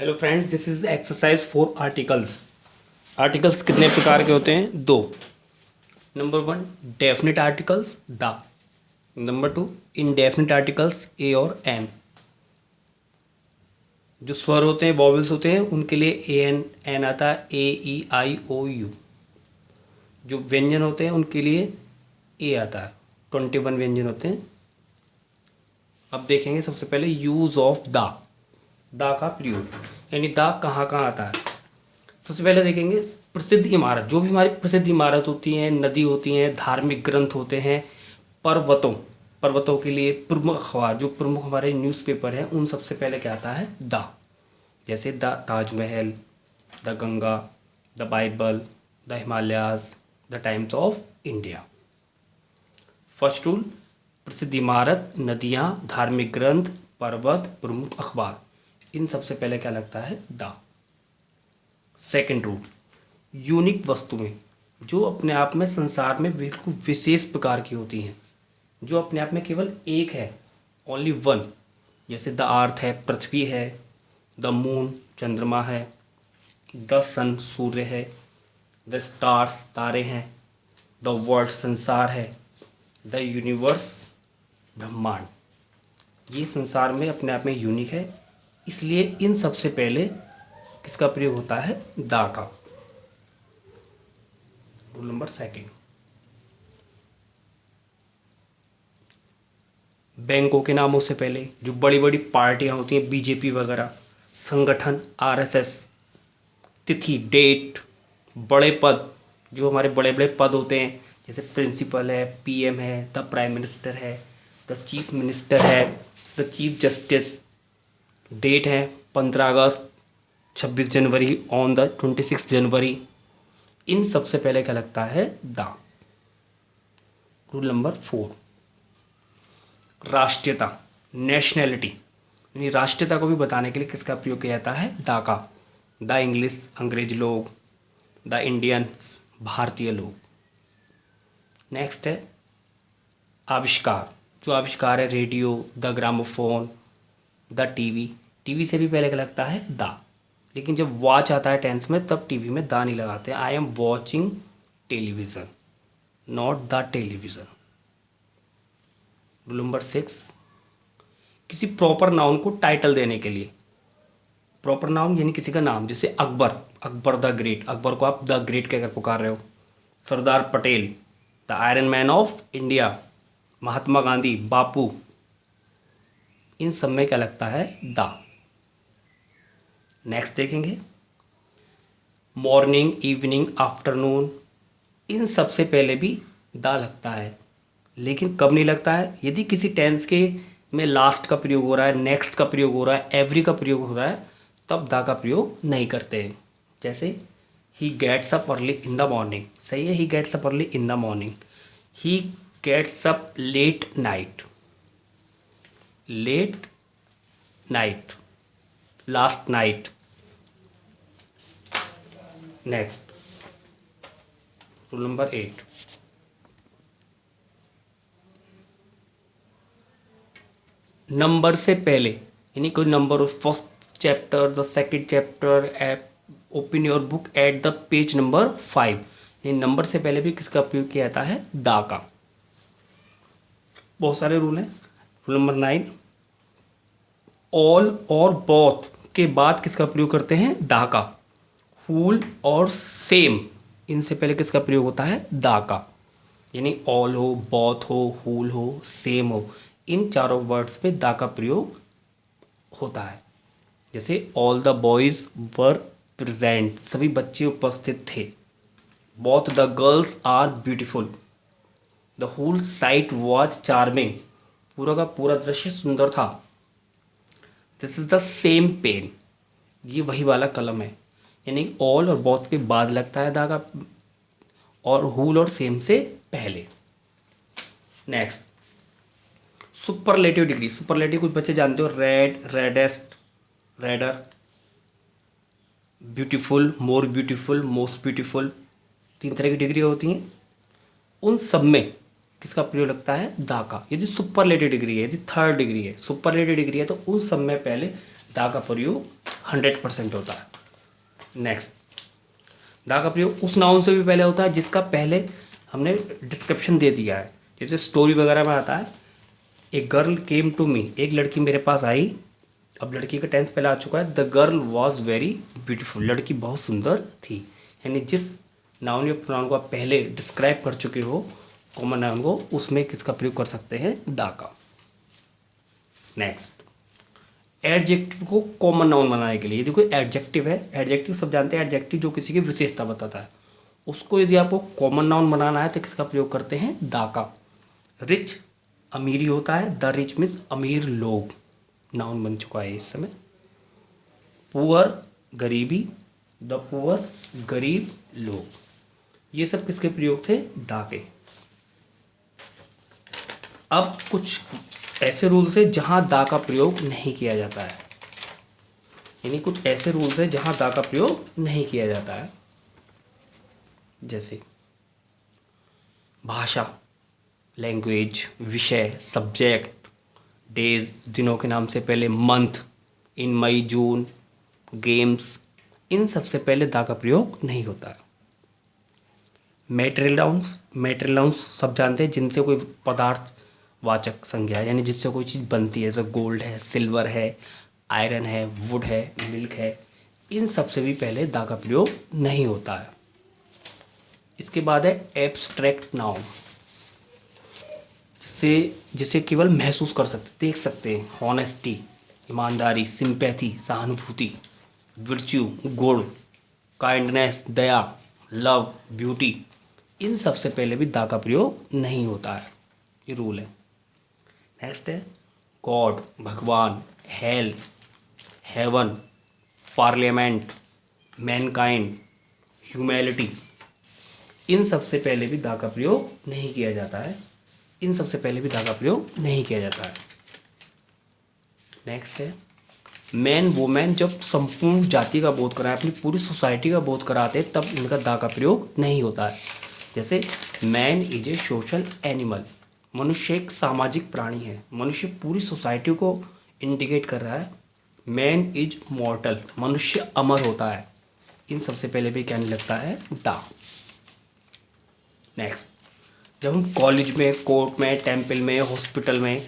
Hello friends, this is exercise for articles. Articles कितने प्रकार के होते हैं? दो। Number one, definite articles the. Number two, indefinite articles a और एन। जो स्वर होते हैं, वॉवेल्स होते हैं, उनके लिए ए एन एन आता है, ए ई आई ओ यू। जो व्यंजन होते हैं उनके लिए ए आता है। 21 व्यंजन होते हैं। अब देखेंगे सबसे पहले यूज ऑफ द। द का प्रयोग, यानी द कहाँ कहाँ आता है। सबसे पहले देखेंगे प्रसिद्ध इमारत। जो भी हमारी प्रसिद्ध इमारत होती हैं, नदी होती हैं, धार्मिक ग्रंथ होते हैं, पर्वतों पर्वतों के लिए प्रमुख अखबार, जो प्रमुख हमारे न्यूज़पेपर हैं, उन सबसे पहले क्या आता है? द। जैसे the Taj Mahal, the Ganga, the Bible, the Himalayas, the times of India. First rule, प्रसिद्ध इमारत, नदियाँ, धार्मिक ग्रंथ, पर्वत, प्रमुख अखबार, इन सबसे पहले क्या लगता है? द। सेकेंड रूल, यूनिक वस्तुएं, जो अपने आप में संसार में बिल्कुल विशेष प्रकार की होती हैं, जो अपने आप में केवल एक है, ओनली वन। जैसे द अर्थ है, पृथ्वी है, द मून चंद्रमा है, द सन सूर्य है, द स्टार्स तारे हैं, द वर्ल्ड संसार है, द यूनिवर्स ब्रह्मांड। ये संसार में अपने आप में यूनिक है, इसलिए इन सबसे पहले किसका प्रयोग होता है? दा का। रूल नंबर सेकेंड, बैंकों के नामों से पहले जो बड़ी बड़ी पार्टियां होती हैं, बीजेपी वगैरह, संगठन, आरएसएस, तिथि, डेट, बड़े पद, जो हमारे बड़े बड़े पद होते हैं, जैसे प्रिंसिपल है, पीएम है, द प्राइम मिनिस्टर है, द चीफ मिनिस्टर है, द चीफ जस्टिस। डेट है 15 अगस्त, 26 जनवरी, ऑन द 26 जनवरी। इन सबसे पहले क्या लगता है? द। रूल नंबर 4, राष्ट्रीयता, नेशनैलिटी, यानी राष्ट्रीयता को भी बताने के लिए किसका प्रयोग किया जाता है? द का। द इंग्लिश, अंग्रेज लोग, द इंडियंस, भारतीय लोग। नेक्स्ट है आविष्कार। जो आविष्कार है, radio, the gramophone, the TV. TV से भी पहले क्या लगता है? द। लेकिन जब वॉच आता है टेंस में, तब टीवी में द नहीं लगाते। I am watching television, not the television. Rule number 6, किसी प्रॉपर नाउन को टाइटल देने के लिए। प्रॉपर नाउन यानी किसी का नाम, जैसे अकबर, अकबर द ग्रेट। अकबर को आप द ग्रेट कहकर पुकार रहे हो। Sardar Patel, the iron man of India. Mahatma Gandhi, Bapu. इन सब में क्या लगता है? द। नेक्स्ट देखेंगे मॉर्निंग, इवनिंग, आफ्टरनून। इन सब से पहले भी द लगता है, लेकिन कब नहीं लगता है? यदि किसी टेंस के में लास्ट का प्रयोग हो रहा है, नेक्स्ट का प्रयोग हो रहा है, एवरी का प्रयोग हो रहा है, तब द का प्रयोग नहीं करते हैं। जैसे he gets up early in the morning, सही है, he gets up early in the morning. He gets up late night, late night, last night. Next, rule number 8, number से पहले, यानी कोई नंबर हो, first chapter, the second chapter, open your book at the page number 5। यानी number से पहले भी किसका प्रयोग किया जाता है? द का। बहुत सारे रूल हैं। रूल नंबर 9, ऑल और बोथ के बाद किसका प्रयोग करते हैं? द का। हुल और सेम, इनसे पहले किसका प्रयोग होता है? द का। यानी ऑल हो, बोथ हो, हुल हो, सेम हो, इन चारों वर्ड्स पे द का प्रयोग होता है। जैसे all the boys were present, सभी बच्चे उपस्थित थे। Both the girls are beautiful, the whole sight was charming, पूरा का पूरा दृश्य सुंदर था। This is the same pen, ये वही वाला कलम है। यानी ऑल और बोथ के बाद लगता है द का, और हुल और सेम से पहले। Next, superlative degree. सुपरलेटिव कुछ बच्चे जानते हो, red, reddest, redder, beautiful, more beautiful, most beautiful. 3 तरह की डिग्री होती हैं। उन सब में किसका प्रयोग लगता है? द का। यदि सुपरलेटिव डिग्री है, यदि थर्ड डिग्री है, सुपरलेटिव डिग्री है, तो उन सब में पहले द का प्रयोग 100% होता है। नेक्स्ट, दा का प्रयोग उस नाउन से भी पहले होता है जिसका पहले हमने डिस्क्रिप्शन दे दिया है। जैसे स्टोरी वगैरह में आता है, a girl came to me, एक लड़की मेरे पास आई। अब लड़की का टेंस पहले आ चुका है, the girl was very beautiful, लड़की बहुत सुंदर थी। यानी जिस नाउन या प्रोनाउन को आप पहले डिस्क्राइब कर चुके हो कॉमन नाउन को, उसमें किसका प्रयोग कर सकते हैं, दा का। नेक्स्ट, एडजेक्टिव को कॉमन नाउन बनाने के लिए, देखो एडजेक्टिव है, एडजेक्टिव सब जानते हैं, एडजेक्टिव जो किसी की विशेषता बताता है, उसको यदि आपको कॉमन नाउन बनाना है तो किसका प्रयोग करते हैं, दा का। रिच अमीरी होता है, द रिच मीन्स अमीर लोग, नाउन बन चुका है इस समय। पुअर गरीबी, द पुअर गरीब लोग, ये सब किसके प्रयोग थे, दा के। अब कुछ ऐसे रूल्स है जहां दा का प्रयोग नहीं किया जाता है, यानी कुछ ऐसे रूल्स है जहां दा का प्रयोग नहीं किया जाता है। जैसे भाषा, लैंग्वेज, विषय, सब्जेक्ट, डेज, दिनों के नाम से पहले, मंथ, इन मई जून, गेम्स, इन सबसे पहले दा का प्रयोग नहीं होता है। मेटेरियल नाउन्स, मेटेरियल नाउन्स सब जानते हैं, जिनसे कोई पदार्थ वाचक संज्ञा है, यानी जिससे कोई चीज़ बनती है, जैसे गोल्ड है, सिल्वर है, आयरन है, वुड है, मिल्क है, इन सबसे भी पहले दा का प्रयोग नहीं होता है। इसके बाद है एब्स्ट्रैक्ट नाउन, जिसे केवल महसूस कर सकते, देख सकते हैं, हॉनेस्टी, ईमानदारी, सिंपैथी, सहानुभूति, विर्च्यू, गुण, काइंडनेस, दया, लव, ब्यूटी, इन सबसे पहले भी दा का प्रयोग नहीं होता है, ये रूल है। नेक्स्ट है गॉड, भगवान, hell, heaven, parliament, mankind, humanity, इन सबसे पहले भी दा का प्रयोग नहीं किया जाता है, इन सबसे पहले भी दा का प्रयोग नहीं किया जाता है। नेक्स्ट है मैन वुमेन, जब संपूर्ण जाति का बोध कराए, अपनी पूरी सोसाइटी का बोध कराते हैं, तब इनका दा का प्रयोग नहीं होता है। जैसे man is a social animal, मनुष्य एक सामाजिक प्राणी है, मनुष्य पूरी सोसाइटी को इंडिकेट कर रहा है। मैन इज मॉर्टल, मनुष्य अमर होता है, इन सबसे पहले भी क्या नहीं लगता है, दा। नेक्स्ट, जब हम कॉलेज में, कोर्ट में, टेम्पल में, हॉस्पिटल में,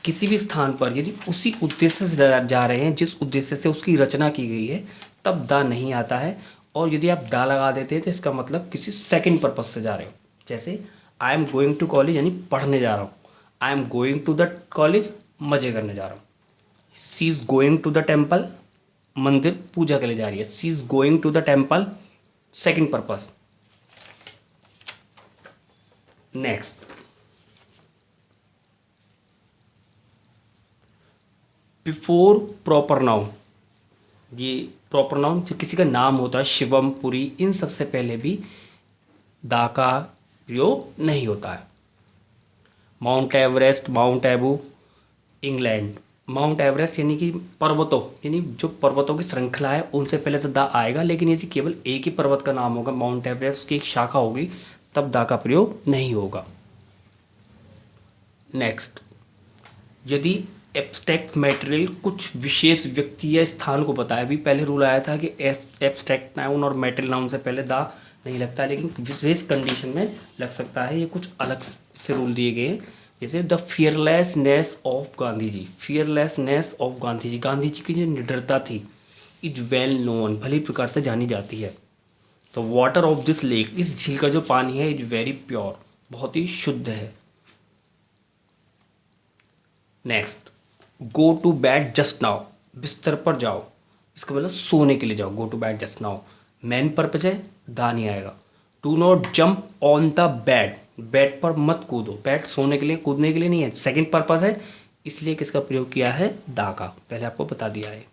किसी भी स्थान पर यदि उसी उद्देश्य से जा रहे हैं जिस उद्देश्य से उसकी रचना की गई है, तब दा नहीं आता है। और यदि आप दा लगा देते हैं तो इसका मतलब किसी सेकंड पर्पस से जा रहे हो। जैसे I am going to college, यानी पढ़ने जा रहा हूँ, I am going to the college, मजे करने जा रहा हूँ। She is going to the temple, मंदिर पूजा के लिए जा रही है, she is going to the temple, second purpose. Next, before proper noun, ये प्रॉपर नाउन जो किसी का नाम होता है, शिवम, पुरी, इन सबसे पहले भी दा का प्रयोग नहीं होता है। Mount Everest, mount above, England, mount Everest यानी कि पर्वतों, यानी जो पर्वतों की श्रृंखला है उनसे पहले से दा आएगा, लेकिन यदि केवल एक ही पर्वत का नाम होगा, माउंट एवरेस्ट की एक शाखा होगी, तब दा का प्रयोग नहीं होगा। नेक्स्ट, यदि एब्स्ट्रैक्ट मटेरियल कुछ विशेष व्यक्ति या स्थान को बताया, अभी पहले रूल आया था कि एब्स्ट्रैक्ट नाउन और मटेरियल नाउन से पहले दा नहीं लगता, लेकिन विशेष कंडीशन में लग सकता है। ये कुछ अलग से रूल दिए गए हैं, जैसे the fearlessness of Gandhi ji, fearlessness of Gandhi ji, Gandhi ji की जो निडरता थी, इज वेल नोन, भली प्रकार से जानी जाती है। तो वाटर ऑफ दिस लेक, इस झील का जो पानी है, इज वेरी प्योर, बहुत ही शुद्ध है। Next, go to bed just now, बिस्तर पर जाओ, इसका मतलब सोने के लिए जाओ, go to bed just now. Main purpose है, दा नहीं आएगा। Do not jump on the bed, bed पर मत कूदो, बेड सोने के लिए, कूदने के लिए नहीं है, सेकंड पर्पज है, इसलिए किसका प्रयोग किया है, दा का, पहले आपको बता दिया है।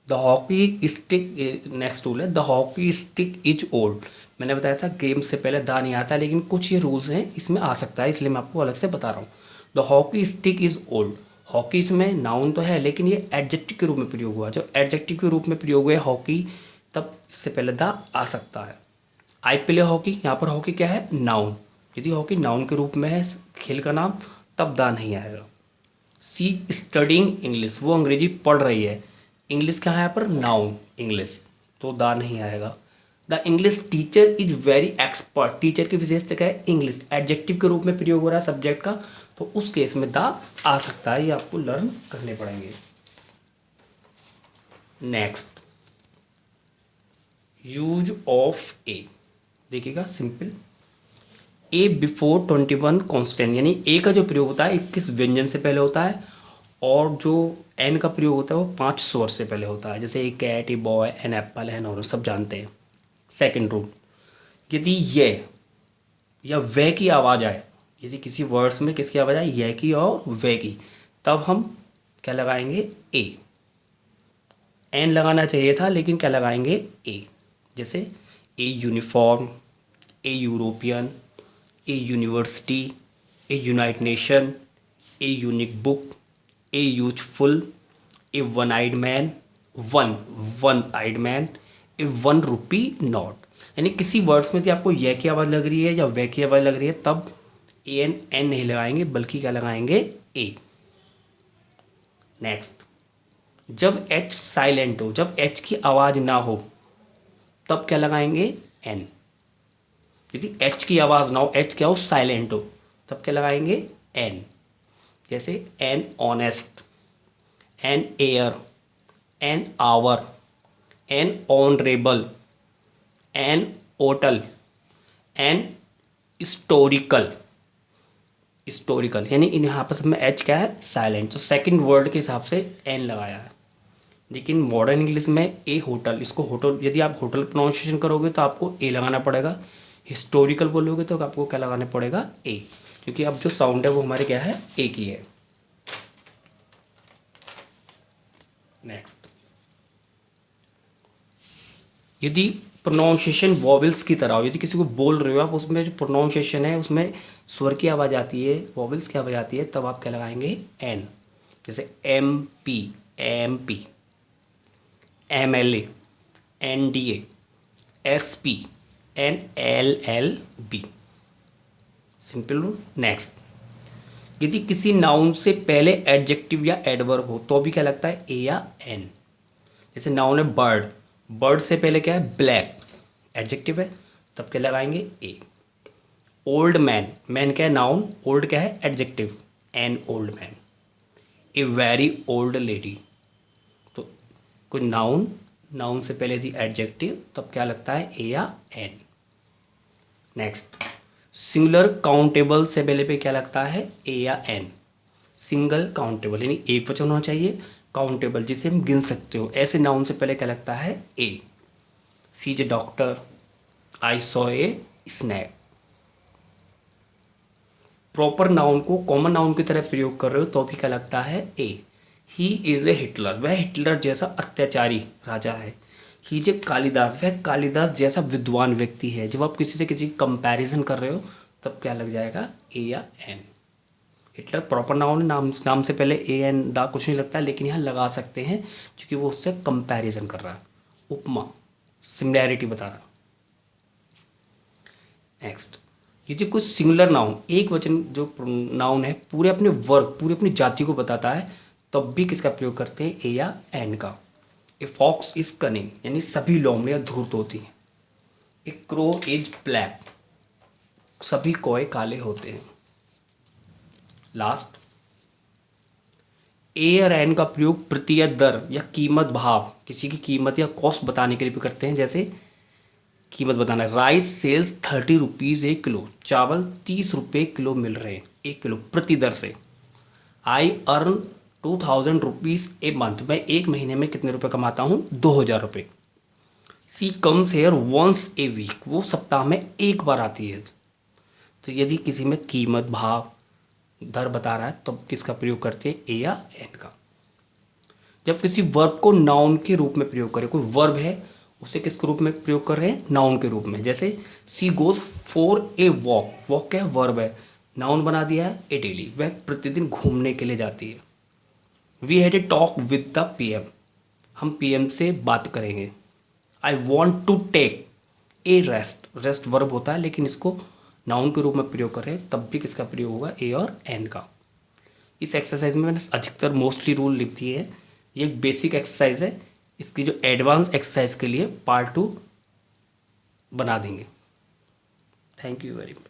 The hockey stick, next rule है, the hockey stick is old, मैंने बताया था गेम से पहले दा नहीं आता, लेकिन कुछ ये रूल्स हैं इसमें आ सकता है, इसलिए मैं आपको अलग से बता रहा हूँ। The hockey stick is old, hockey इसमें नाउन तो है, लेकिन ये एडजेक्टिव के रूप में प्रयोग हुआ, जो एडजेक्टिव के रूप में प्रयोग हुआ है हॉकी, तब इससे पहले दा आ सकता है। आई प्ले हॉकी, यहाँ पर हॉकी क्या है, नाउन, यदि हॉकी नाउन के रूप में है खेल का नाम, तब दा नहीं आएगा। सी स्टडिंग इंग्लिश, वो अंग्रेजी पढ़ रही है, इंग्लिश क्या है यहाँ पर, नाउन इंग्लिश, तो द नहीं आएगा। The English teacher is very expert, teacher की विशेषता क्या है, इंग्लिश, एडजेक्टिव के रूप में प्रयोग हो रहा है सब्जेक्ट का, तो उस केस में द आ सकता है, ये आपको लर्न करने पड़ेंगे। नेक्स्ट, यूज ऑफ ए, देखिएगा सिंपल, ए बिफोर 21 कॉन्स्टेंट, यानी ए का जो प्रयोग होता है 21 व्यंजन से पहले होता है, और जो एन का प्रयोग होता है वो 5 स्वर से पहले होता है, जैसे a cat, a boy, an apple, an orange, सब जानते हैं। सेकंड रूल, यदि ये या वे की आवाज़ आए, यदि किसी वर्ड्स में किसकी आवाज़ आए, ये की और वे की, तब हम क्या लगाएंगे, ए। एन लगाना चाहिए था लेकिन क्या लगाएंगे, ए। जैसे a uniform, a European, a university, a united nation, a unique book, a useful, a one eyed man, one eyed man, a 1 rupee note. यानी किसी वर्ड्स में से आपको यह की आवाज़ लग रही है या वह की आवाज़ लग रही है, तब ए एन नहीं लगाएंगे बल्कि क्या लगाएंगे, ए। नेक्स्ट, जब एच साइलेंट हो, जब एच की आवाज़ ना हो, तब क्या लगाएंगे, एन। यदि एच की आवाज़ ना हो, एच क्या हो, साइलेंट हो, तब क्या लगाएंगे, एन। जैसे an honest, an air, an hour, an honourable, an hotel, an historical, historical, यानी इन यहाँ पर सब में एच क्या है, साइलेंट, तो सेकंड वर्ड के हिसाब से एन लगाया है। लेकिन मॉडर्न इंग्लिश में ए होटल, इसको होटल, यदि आप होटल प्रोनाउंसिएशन करोगे तो आपको ए लगाना पड़ेगा, हिस्टोरिकल बोलोगे तो आपको क्या लगाना पड़ेगा, ए, क्योंकि अब जो साउंड है वो हमारे क्या है, ए की है। नेक्स्ट, यदि प्रोनाउंसिएशन वॉवल्स की तरह हो, यदि किसी को बोल रहे हो आप, उसमें जो प्रोनाउंसिएशन है उसमें स्वर की आवाज़ आती है, वॉवल्स की आवाज़ आती है, तब आप क्या लगाएंगे, एन। जैसे M P, M P, M L A, N D A, S P, N L L B, simple rule. Next, यदि किसी नाउन से पहले एडजेक्टिव या एडवर्ब हो तो भी क्या लगता है, ए या एन। जैसे नाउन है बर्ड, बर्ड से पहले क्या है, ब्लैक, एडजेक्टिव है, तब क्या लगाएंगे, ए। ओल्ड मैन, मैन क्या है, नाउन, ओल्ड क्या है, adjective, an old man. A very old lady, तो कोई नाउन, नाउन से पहले यदि एडजेक्टिव, तब क्या लगता है, ए या एन। नेक्स्ट, सिंगुलर काउंटेबल से पहले पे क्या लगता है, ए या एन। सिंगल काउंटेबल यानी एक वचन होना चाहिए, काउंटेबल जिसे हम गिन सकते हो, ऐसे नाउन से पहले क्या लगता है, a. She is a doctor, I saw a snake. Proper noun को कॉमन नाउन की तरह प्रयोग कर रहे हो तो भी क्या लगता है, ए। ही इज ए हिटलर, वह हिटलर जैसा अत्याचारी राजा है। ही इज ए कालिदास, वह कालिदास जैसा विद्वान व्यक्ति है। जब आप किसी से किसी कंपैरिजन कर रहे हो तब क्या लग जाएगा, ए या एन। हिटलर प्रॉपर नाउन, नाम से पहले ए एन दा कुछ नहीं लगता है, लेकिन यहाँ लगा सकते हैं क्योंकि वो उससे कंपैरिजन कर रहा है, उपमा, सिमिलैरिटी बता रहा। नेक्स्ट, ये जो कुछ सिंगुलर नाउन, एक वचन जो नाउन है, पूरे अपने वर्ग, पूरी अपनी जाति को बताता है, तब भी किसका प्रयोग करते हैं, ए या एन का। ए फॉक्स इज कनिंग, यानी सभी लोमड़ियाँ धूर्त होती हैं। ए क्रो इज ब्लैक, सभी कौए काले होते हैं। लास्ट, ए और एन का प्रयोग प्रति दर या कीमत भाव, किसी की कीमत या कॉस्ट बताने के लिए भी करते हैं। जैसे कीमत बताना, राइस सेल्स 30 रुपीज़ एक किलो, चावल 30 रुपये किलो मिल रहे हैं एक किलो प्रति दर से। I earn 2000 rupees a month, मैं एक महीने में कितने रुपए कमाता हूँ, 2000 रुपये। She comes here once a week, वो सप्ताह में एक बार आती है। तो यदि किसी में कीमत भाव दर बता रहा है तब किसका प्रयोग करते हैं, ए या एन का। जब किसी वर्ब को नाउन के रूप में प्रयोग करें, कोई वर्ब है उसे किसके रूप में प्रयोग कर रहे हैं, नाउन के रूप में। जैसे she goes for a walk, walk क्या है, वर्ब है, नाउन बना दिया है ए डेली, वह प्रतिदिन घूमने के लिए जाती है। We had a talk with the PM, हम पीएम से बात करेंगे। I want to take a rest, rest verb होता है लेकिन इसको नाउन के रूप में प्रयोग करें तब भी किसका प्रयोग होगा, ए और एन का। इस एक्सरसाइज में मैंने अधिकतर मोस्टली रूल लिख दिए हैं, ये एक बेसिक एक्सरसाइज है, इसकी जो एडवांस एक्सरसाइज के लिए पार्ट 2 बना देंगे। Thank you very much.